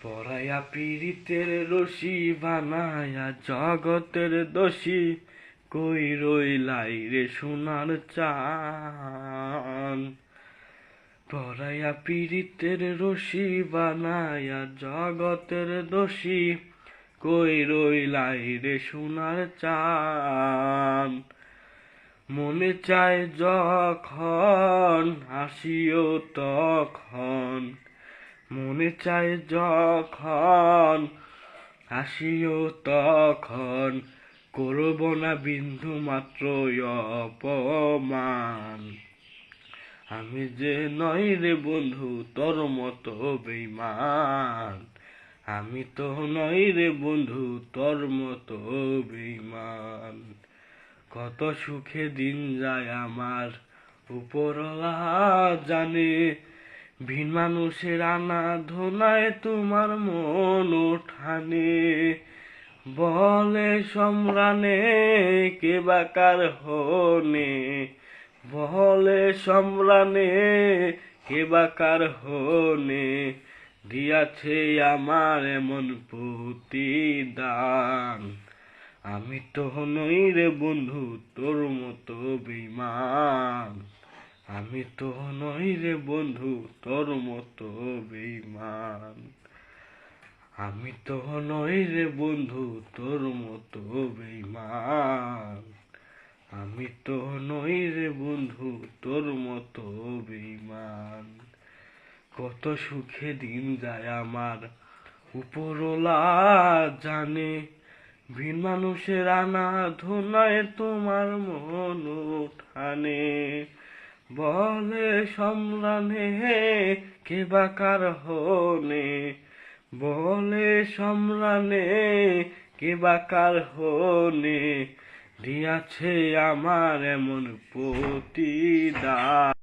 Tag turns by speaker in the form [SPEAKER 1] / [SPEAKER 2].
[SPEAKER 1] পরাইয়া পীড়িতের রশি বানায়া জগতের দোষী, কই রইলাই রে সোনার চান। পরাইয়া পীড়িতের রশি বানায়া জগতের দোষী, কই রইলাই রে সোনার চান। মনে চায় যখন হাসিও তখন, মনে চায় যখন হাসিও তখন, করব না বিন্দু মাত্র অপমান। আমি যে নই রে বন্ধু তোর মতো বেঈমান, আমি তো নই রে বন্ধু তোর মতো বেঈমান। কত সুখে দিন যায় আমার উপরওয়ালা জানে, ভিন মানুষের আনা ধোনায় তোমার মন ওঠানে। বলে সম্রানে কে বাকার হনে, বলে সম্রানে কে বাকার হনে, দিয়াছে আমার এমন প্রতিদান। আমি তো নই রে বন্ধু তোর মতো বেঈমান, আমি তো নই রে বন্ধু তোর মতো বেঈমান, আমি তো নই রে বন্ধু তোর মতো বেঈমান, আমি তো নই রে বন্ধু তোর মতো বেঈমান। কত সুখে দিন যায় আমার উপরওয়ালা জানে, ভিন মানুষের আনা ধোনায় তোমার মন ওঠানে। বলে সম্রানে কে বাকার হনে, বলে সম্রানে কে বাকার হনে, দিয়াছে আমার এমন প্রতিদান।